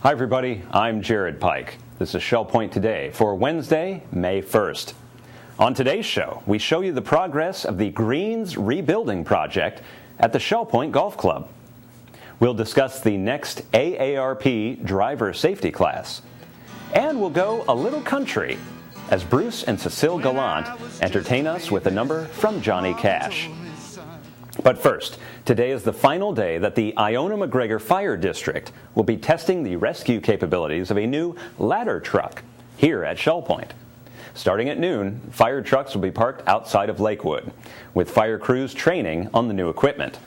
Hi everybody, I'm Jared Pike. This is Shell Point Today for Wednesday, May 1st. On today's show, we show you the progress of the Greens rebuilding project at the Shell Point Golf Club. We'll discuss the next AARP driver safety class. And we'll go a little country as Bruce and Cecile Gallant entertain us with a number from Johnny Cash. But first, today is the final day that the Iona-McGregor Fire District will be testing the rescue capabilities of a new ladder truck here at Shell Point. Starting at noon, fire trucks will be parked outside of Lakewood, with fire crews training on the new equipment.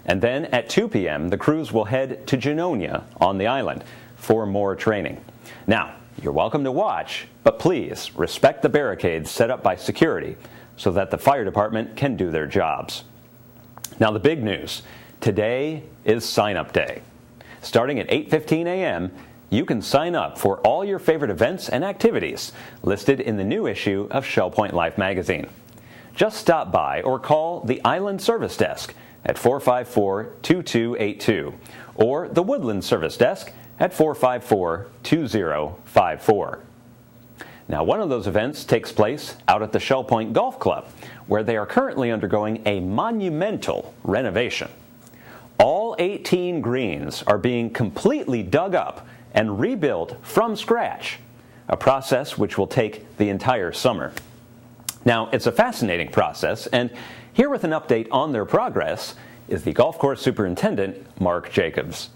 And then at 2 p.m., the crews will head to Genonia on the island for more training. Now, you're welcome to watch, but please respect the barricades set up by security so that the fire department can do their jobs. Now the big news, today is sign-up day. Starting at 8:15 a.m., you can sign up for all your favorite events and activities listed in the new issue of Shell Point Life magazine. Just stop by or call the Island Service Desk at 454-2282 or the Woodland Service Desk at 454-2054. Now, one of those events takes place out at the Shell Point Golf Club, where they are currently undergoing a monumental renovation. All 18 greens are being completely dug up and rebuilt from scratch, a process which will take the entire summer. Now, it's a fascinating process, and here with an update on their progress is the golf course superintendent, Mark Jacobs.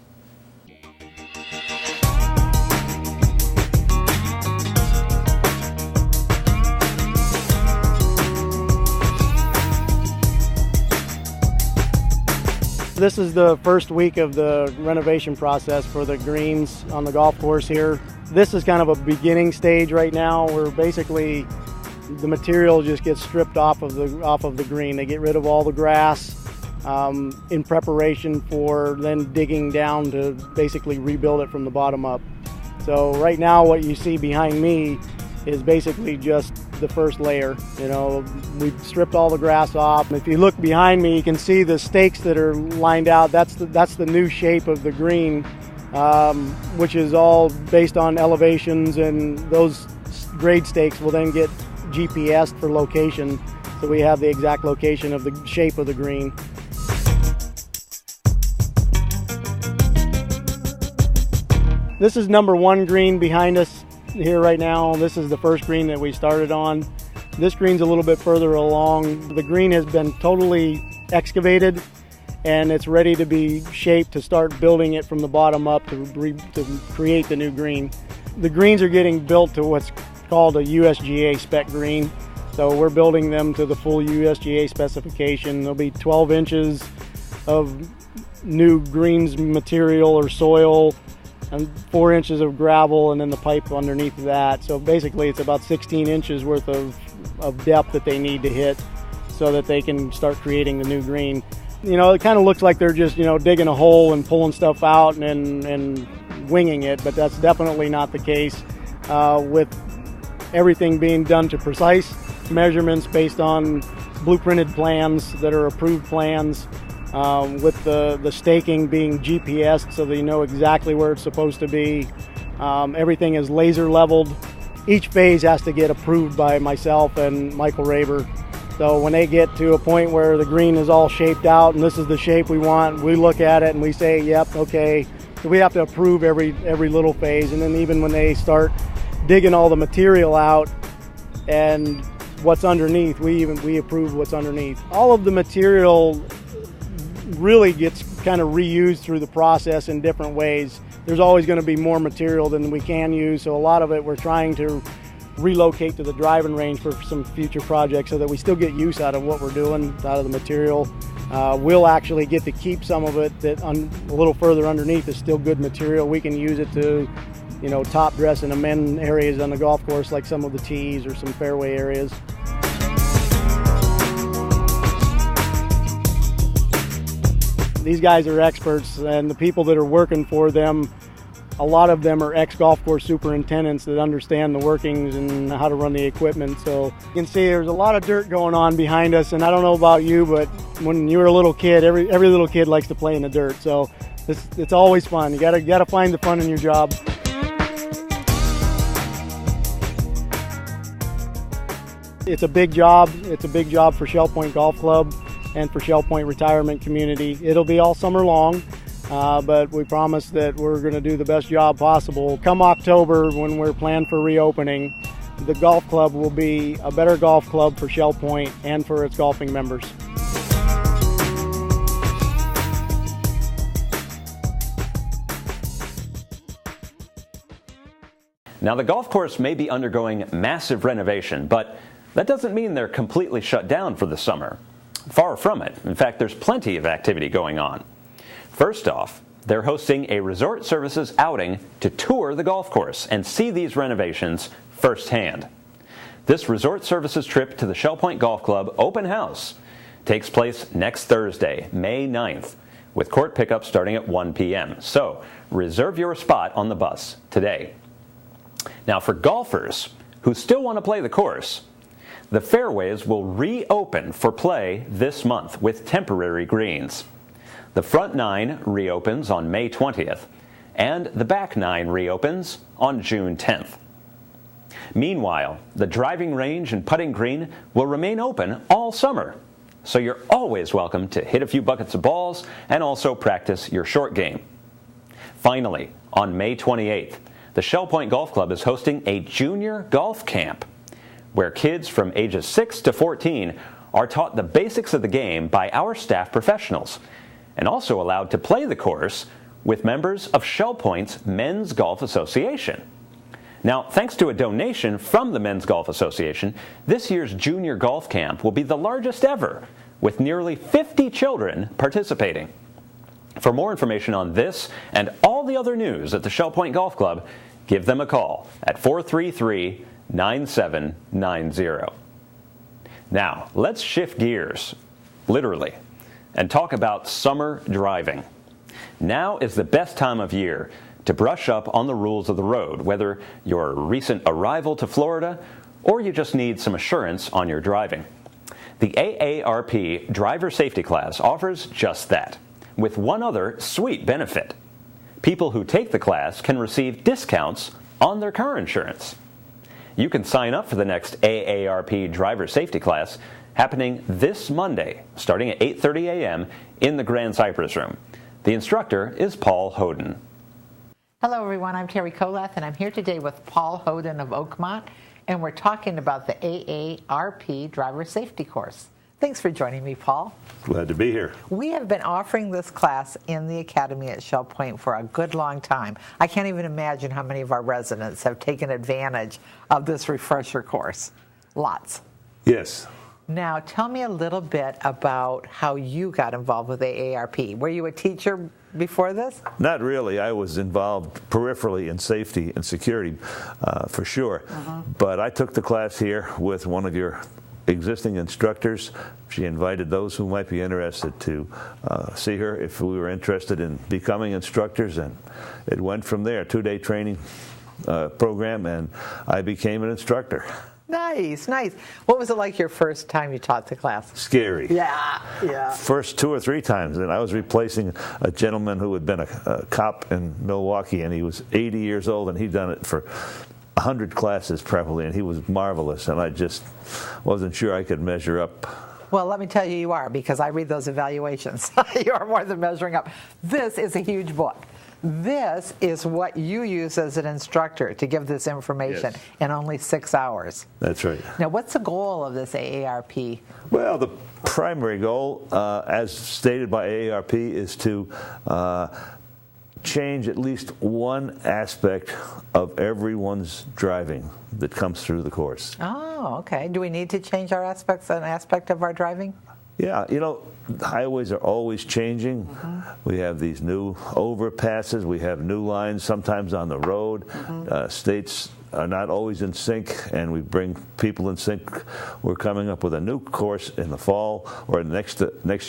This is the first week of the renovation process for the greens on the golf course here. This is kind of a beginning stage right now where basically the material just gets stripped off of the green. They get rid of all the grass in preparation for then digging down to basically rebuild it from the bottom up. So right now what you see behind me is basically just the first layer. You know, we've stripped all the grass off. If you look behind me, you can see the stakes that are lined out. That's the new shape of the green, which is all based on elevations, and those grade stakes will then get GPSed for location, so we have the exact location of the shape of the green. This is number one green behind us here right now. This is the first green that we started on. This green's a little bit further along. The green has been totally excavated and it's ready to be shaped to start building it from the bottom up to create the new green. The greens are getting built to what's called a USGA spec green. So we're building them to the full USGA specification. There'll be 12 inches of new greens material or soil, and 4 inches of gravel, and then the pipe underneath that. So basically it's about 16 inches worth of depth that they need to hit so that they can start creating the new green. You know, it kind of looks like they're just, you know, digging a hole and pulling stuff out and winging it, but that's definitely not the case. With everything being done to precise measurements based on blueprinted plans that are approved plans, with the staking being GPSed so that you know exactly where it's supposed to be. Everything is laser leveled. Each phase has to get approved by myself and Michael Raber. So when they get to a point where the green is all shaped out and this is the shape we want, we look at it and we say, yep, okay. So we have to approve every little phase. And then even when they start digging all the material out and what's underneath, we approve what's underneath. All of the material really gets kind of reused through the process in different ways. There's always going to be more material than we can use, so a lot of it we're trying to relocate to the driving range for some future projects so that we still get use out of what we're doing, out of the material. We'll actually get to keep some of it that a little further underneath is still good material. We can use it to, you know, top dress and amend areas on the golf course, like some of the tees or some fairway areas. These guys are experts, and the people that are working for them, a lot of them are ex-golf course superintendents that understand the workings and how to run the equipment. So you can see there's a lot of dirt going on behind us, and I don't know about you, but when you were a little kid, every little kid likes to play in the dirt. So It's always fun. You gotta find the fun in your job. It's a big job. It's a big job for Shell Point Golf Club and for Shell Point Retirement Community. It'll be all summer long, but we promise that we're going to do the best job possible. Come October, when we're planned for reopening, the golf club will be a better golf club for Shell Point and for its golfing members. Now, the golf course may be undergoing massive renovation, but that doesn't mean they're completely shut down for the summer. Far from it. In fact, there's plenty of activity going on. First off, they're hosting a resort services outing to tour the golf course and see these renovations firsthand. This resort services trip to the Shell Point Golf Club open house takes place next Thursday, May 9th, with court pickup starting at 1 p.m. So reserve your spot on the bus today. Now, for golfers who still want to play the course, the fairways will reopen for play this month with temporary greens. The front 9 reopens on May 20th, and the back 9 reopens on June 10th. Meanwhile, the driving range and putting green will remain open all summer, so you're always welcome to hit a few buckets of balls and also practice your short game. Finally, on May 28th, the Shell Point Golf Club is hosting a junior golf camp, where kids from ages 6 to 14 are taught the basics of the game by our staff professionals, and also allowed to play the course with members of Shell Point's Men's Golf Association. Now, thanks to a donation from the Men's Golf Association, this year's junior golf camp will be the largest ever, with nearly 50 children participating. For more information on this and all the other news at the Shell Point Golf Club, give them a call at 433-9790. Now, let's shift gears, literally, and talk about summer driving. Now is the best time of year to brush up on the rules of the road, whether you're a recent arrival to Florida or you just need some assurance on your driving. The AARP driver safety class offers just that, with one other sweet benefit. People who take the class can receive discounts on their car insurance. You can sign up for the next AARP driver safety class happening this Monday, starting at 8:30 a.m. in the Grand Cypress Room. The instructor is Paul Hoden. Hello everyone, I'm Terry Kolath and I'm here today with Paul Hoden of Oakmont, and we're talking about the AARP driver safety course. Thanks for joining me, Paul. Glad to be here. We have been offering this class in the Academy at Shell Point for a good long time. I can't even imagine how many of our residents have taken advantage of this refresher course. Lots. Yes. Now, tell me a little bit about how you got involved with AARP. Were you a teacher before this? Not really. I was involved peripherally in safety and security, for sure. But I took the class here with one of your existing instructors. She invited those who might be interested to see her if we were interested in becoming instructors, and it went from there. 2-day training program, and I became an instructor. Nice, nice. What was it like your first time you taught the class? Scary. Yeah. First 2 or 3 times, and I was replacing a gentleman who had been a cop in Milwaukee, and he was 80 years old, and he'd done it for 100 classes probably, and he was marvelous, and I just wasn't sure I could measure up. Well, let me tell you, you are, because I read those evaluations. You are more than measuring up. This is a huge book. This is what you use as an instructor to give this information in only 6 hours. That's right. Now, what's the goal of this AARP? Well, the primary goal, as stated by AARP, is to change at least one aspect of everyone's driving that comes through the course. Oh, okay. Do we need to change an aspect of our driving? Yeah, you know, highways are always changing. We have these new overpasses. We have new lines sometimes on the road. States are not always in sync, and we bring people in sync. We're coming up with a new course in the fall, or next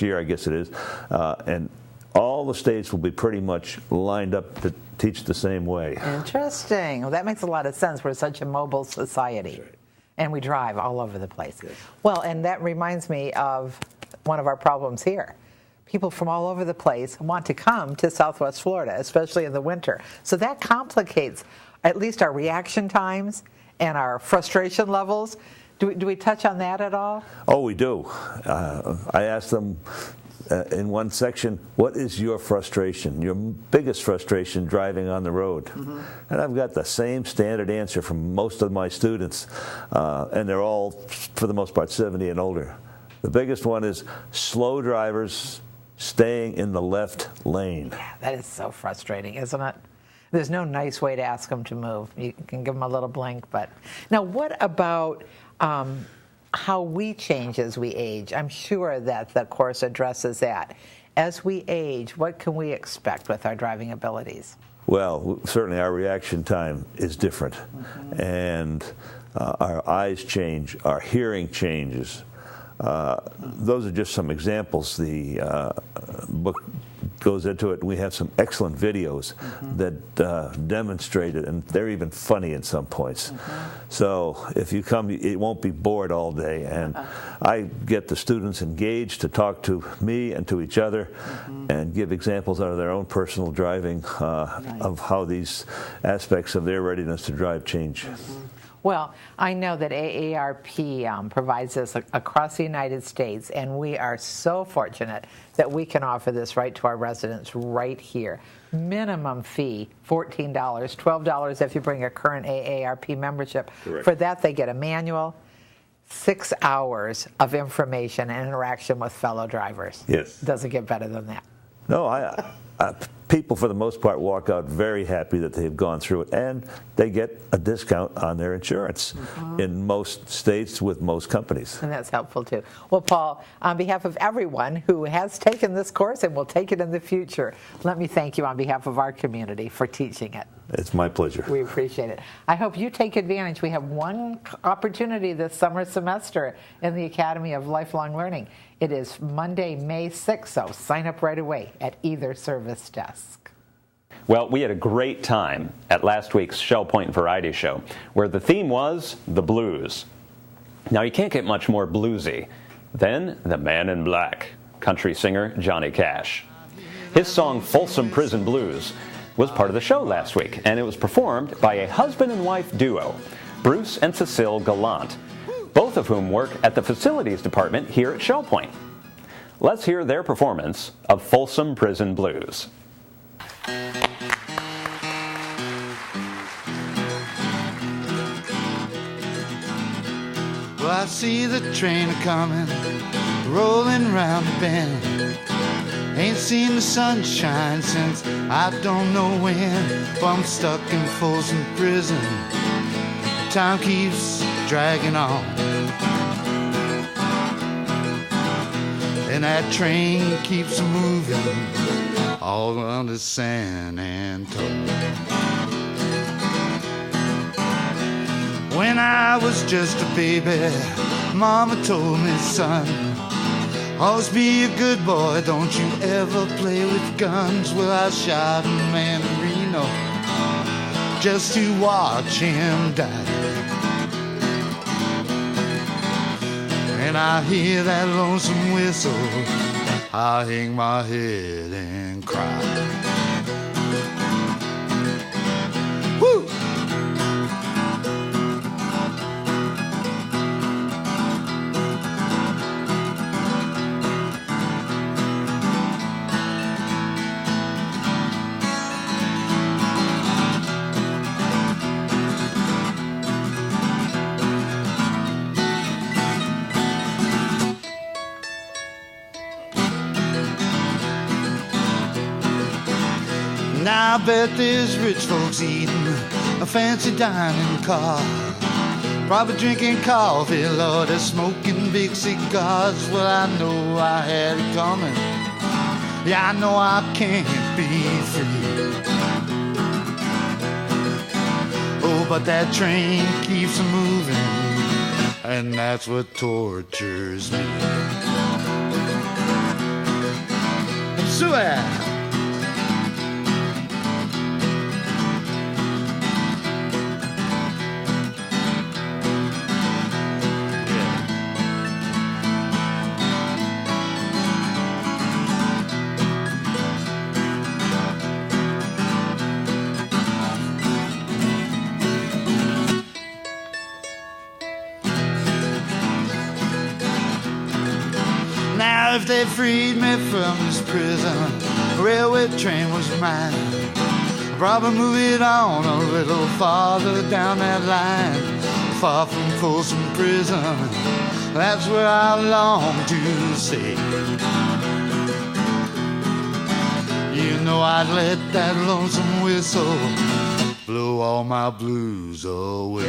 year, I guess it is, and all the states will be pretty much lined up to teach the same way. Interesting. Well, that makes a lot of sense. We're such a mobile society, and we drive all over the place. Well, and that reminds me of one of our problems here. people from all over the place want to come to Southwest Florida, especially in the winter. So that complicates at least our reaction times and our frustration levels. Do we touch on that at all? Oh, we do. I asked them in one section, what is your frustration, your biggest frustration driving on the road? Mm-hmm. And I've got the same standard answer from most of my students, and they're all, for the most part, 70 and older. The biggest one is slow drivers staying in the left lane. Yeah, that is so frustrating, isn't it? There's no nice way to ask them to move. You can give them a little blink, but now what about how we change as we age? I'm sure that the course addresses that. As we age, what can we expect with our driving abilities? Well, certainly our reaction time is different, mm-hmm. and our eyes change, our hearing changes. Those are just some examples. The book goes into it. We have some excellent videos mm-hmm. that demonstrate it, and they're even funny in some points. Mm-hmm. So if you come, it won't be bored all day. And I get the students engaged to talk to me and to each other mm-hmm. and give examples out of their own personal driving nice. Of how these aspects of their readiness to drive change. Mm-hmm. Well, I know that AARP provides this across the United States, and we are so fortunate that we can offer this right to our residents right here. Minimum fee, $14, $12 if you bring a current AARP membership. Correct. For that, they get a manual, 6 hours of information and interaction with fellow drivers. Yes. Doesn't get better than that. No, people for the most part walk out very happy that they've gone through it, and they get a discount on their insurance mm-hmm. in most states with most companies. And that's helpful too. Well, Paul, on behalf of everyone who has taken this course and will take it in the future, let me thank you on behalf of our community for teaching it. It's my pleasure. We appreciate it. I hope you take advantage. We have one opportunity this summer semester in the Academy of Lifelong Learning. It is Monday, May 6th, so sign up right away at either service desk. Well, we had a great time at last week's Shell Point Variety Show, where the theme was the blues. Now, you can't get much more bluesy than the Man in Black, country singer Johnny Cash. His song Folsom Prison Blues was part of the show last week, and it was performed by a husband and wife duo, Bruce and Cecile Gallant, both of whom work at the facilities department here at Shell Point. Let's hear their performance of Folsom Prison Blues. Well, I see the train a-comin', rolling round the bend. Ain't seen the sunshine since I don't know when. But I'm stuck in Folsom Prison. Time keeps dragging on, and that train keeps moving all under San Antonio. When I was just a baby, Mama told me, son, always be a good boy, don't you ever play with guns. Well, I shot a man in Reno just to watch him die. And I hear that lonesome whistle, I hang my head and cry. Woo! Now I bet there's rich folks eating a fancy dining car, probably drinking coffee, Lord, they're smoking big cigars. Well, I know I had it coming, yeah, I know I can't be free. Oh, but that train keeps moving, and that's what tortures me. Suicide. if they freed me from this prison, a railway train was mine. I'd probably move it on a little farther down that line, far from Folsom prison. That's where I long to stay. You know I'd let that lonesome whistle blow all my blues away.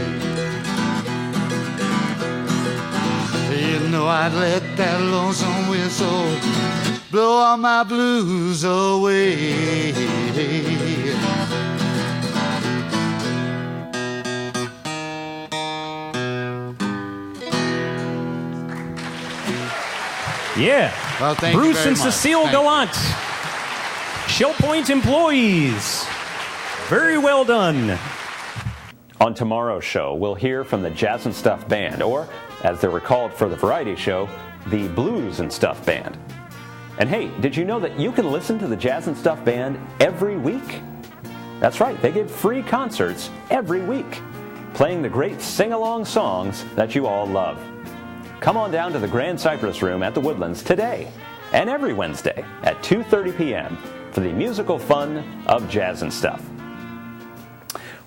You know I'd let that lonesome whistle blow all my blues away. Yeah. Well, thank you Bruce very and much. Cecile Gallant, Shell Point employees. Very well done. On tomorrow's show, we'll hear from the Jazz and Stuff Band, or as they were called for the variety show, the Blues and Stuff Band. And hey, did you know that you can listen to the Jazz and Stuff Band every week? That's right, they give free concerts every week, playing the great sing-along songs that you all love. Come on down to the Grand Cypress Room at the Woodlands today and every Wednesday at 2:30 p.m. for the musical fun of Jazz and Stuff.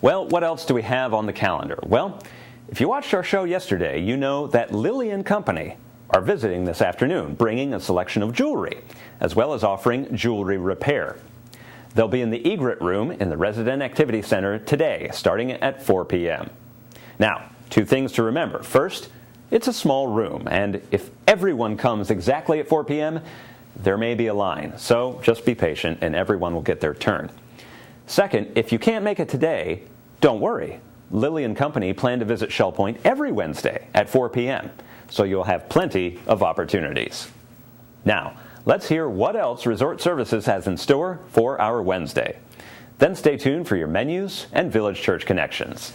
Well, what else do we have on the calendar? Well, if you watched our show yesterday, you know that Lily & Company are visiting this afternoon, bringing a selection of jewelry, as well as offering jewelry repair. They'll be in the Egret Room in the Resident Activity Center today, starting at 4 p.m. Now, two things to remember. First, it's a small room, and if everyone comes exactly at 4 p.m., there may be a line. So just be patient, and everyone will get their turn. Second, if you can't make it today, don't worry. Lily & Company plan to visit Shell Point every Wednesday at 4 p.m., so you'll have plenty of opportunities. Now, let's hear what else Resort Services has in store for our Wednesday. Then stay tuned for your menus and Village Church connections.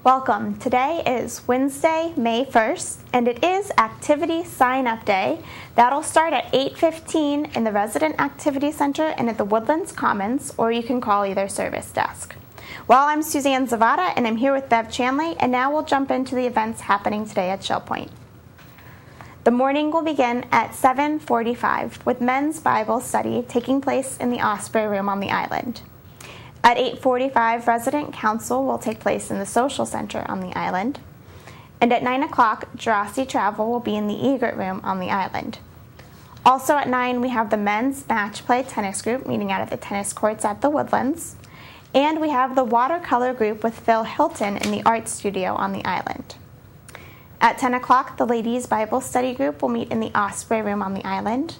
Welcome. Today is Wednesday, May 1st, and it is Activity Sign-Up Day. That'll start at 8:15 in the Resident Activity Center and at the Woodlands Commons, or you can call either service desk. Well, I'm Suzanne Zavada, and I'm here with Bev Chanley, and now we'll jump into the events happening today at Shell Point. The morning will begin at 7:45 with men's Bible study taking place in the Osprey Room on the island. At 8:45, Resident Council will take place in the Social Center on the island. And at 9 o'clock, Jurassic Travel will be in the Egret Room on the island. Also at 9, we have the men's match play tennis group meeting out at the tennis courts at the Woodlands. And we have the watercolor group with Phil Hilton in the art studio on the island. At 10 o'clock, the ladies' Bible study group will meet in the Osprey Room on the island.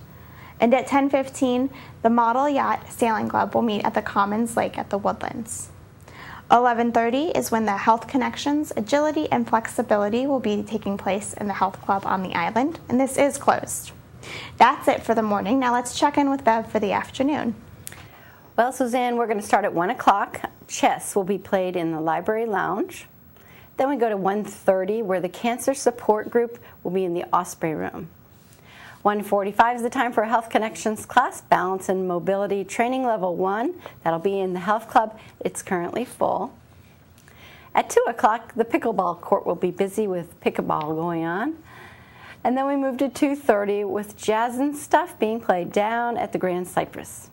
And at 10:15, the Model Yacht Sailing Club will meet at the Commons Lake at the Woodlands. 11:30 is when the Health Connections, Agility, and Flexibility will be taking place in the Health Club on the island, and this is closed. That's it for the morning. Now let's check in with Bev for the afternoon. Well, Suzanne, we're going to start at 1 o'clock. Chess will be played in the Library Lounge. Then we go to 1:30, where the Cancer Support Group will be in the Osprey Room. 1:45 is the time for a Health Connections class, Balance and Mobility Training Level 1. That'll be in the Health Club. It's currently full. At 2 o'clock, the pickleball court will be busy with pickleball going on. And then we move to 2:30 with Jazz and Stuff being played down at the Grand Cypress.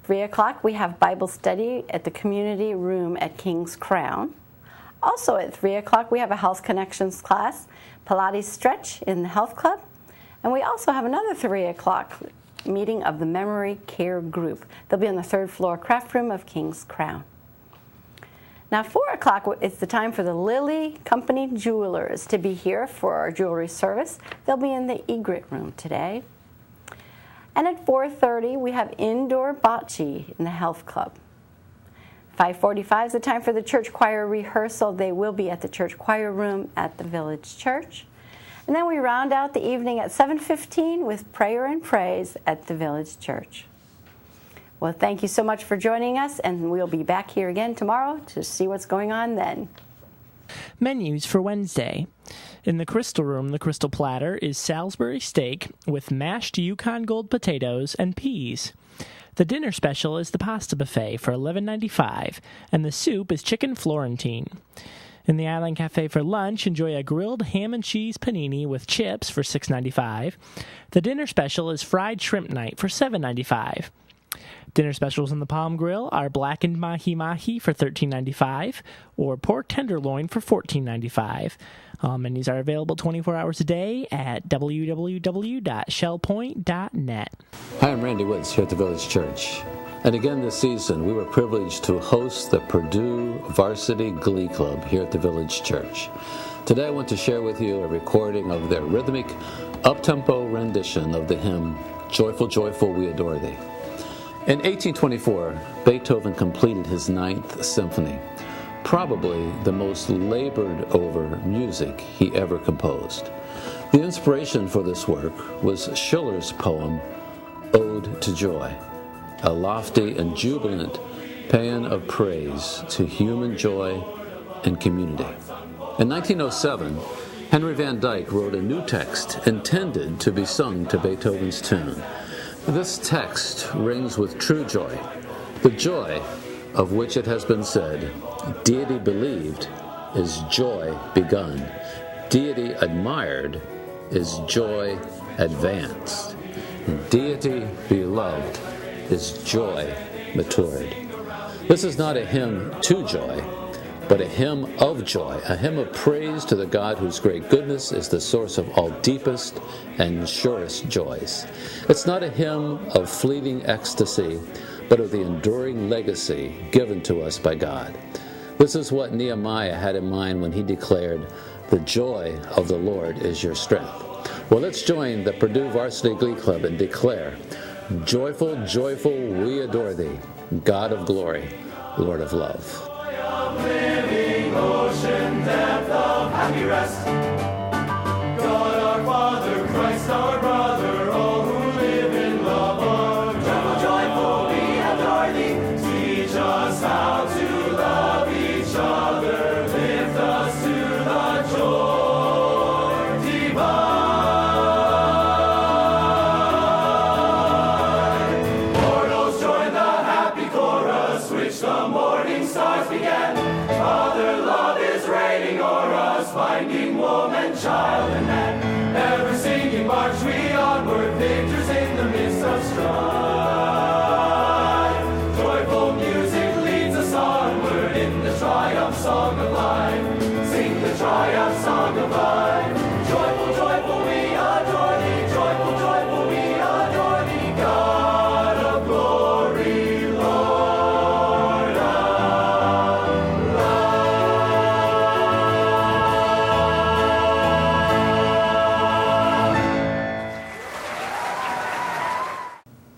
3 o'clock, we have Bible study at the Community Room at King's Crown. Also at 3 o'clock, we have a Health Connections class, Pilates Stretch in the Health Club. And we also have another 3 o'clock meeting of the Memory Care Group. They'll be on the 3rd floor craft room of King's Crown. Now 4 o'clock is the time for the Lily Company Jewelers to be here for our jewelry service. They'll be in the Egret Room today. And at 4:30, we have indoor bocce in the Health Club. 5:45 is the time for the church choir rehearsal. They will be at the church choir room at the Village Church. And then we round out the evening at 7:15 with prayer and praise at the Village Church. Well, thank you so much for joining us, and we'll be back here again tomorrow to see what's going on then. Menus for Wednesday. In the Crystal Room, the Crystal Platter is Salisbury steak with mashed Yukon Gold potatoes and peas. The dinner special is the pasta buffet for $11.95, and the soup is chicken Florentine. In the Island Cafe for lunch, enjoy a grilled ham and cheese panini with chips for $6.95. The dinner special is fried shrimp night for $7.95. Dinner specials in the Palm Grill are blackened mahi-mahi for $13.95 or pork tenderloin for $14.95. Menus are available 24 hours a day at www.shellpoint.net. Hi, I'm Randy Woods here at the Village Church. And again this season, we were privileged to host the Purdue Varsity Glee Club here at the Village Church. Today I want to share with you a recording of their rhythmic, up-tempo rendition of the hymn, Joyful, Joyful, We Adore Thee. In 1824, Beethoven completed his Ninth Symphony, probably the most labored-over music he ever composed. The inspiration for this work was Schiller's poem, Ode to Joy, a lofty and jubilant paean of praise to human joy and community. In 1907, Henry Van Dyke wrote a new text intended to be sung to Beethoven's tune. This text rings with true joy, the joy of which it has been said, deity believed is joy begun, deity admired is joy advanced, deity beloved is joy matured. This is not a hymn to joy, but a hymn of joy, a hymn of praise to the God whose great goodness is the source of all deepest and surest joys. It's not a hymn of fleeting ecstasy, but of the enduring legacy given to us by God. This is what Nehemiah had in mind when he declared, "The joy of the Lord is your strength." Well, let's join the Purdue Varsity Glee Club and declare, "Joyful, joyful, we adore thee, God of glory, Lord of love." Living ocean, depth of happy rest. God our Father, Christ our brother, all who live in love are joyful, joyful, we adore thee. Teach us how to love each other, lift us to the joy divine. Mortals join the happy chorus, which the morning stars began. Father love is reigning o'er us, finding woman, child, and man. Ever singing march we onward, victors in the midst of strife. Joyful music leads us onward in the triumph song of life. Sing the triumph song of life. Joyful, joyful, we adore thee. Joyful, joyful, we adore thee. God of glory, Lord of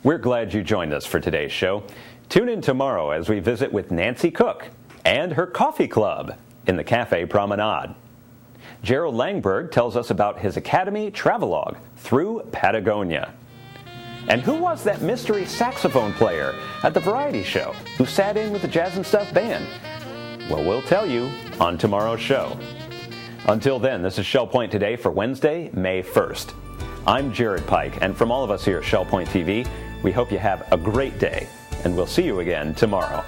We're glad you joined us for today's show. Tune in tomorrow as we visit with Nancy Cook and her coffee club in the Cafe Promenade. Gerald Langberg tells us about his Academy travelogue through Patagonia. And who was that mystery saxophone player at the variety show who sat in with the Jazz and Stuff band? Well, we'll tell you on tomorrow's show. Until then, this is Shell Point Today for Wednesday, May 1st. I'm Jared Pike, and from all of us here at Shell Point TV, we hope you have a great day, and we'll see you again tomorrow.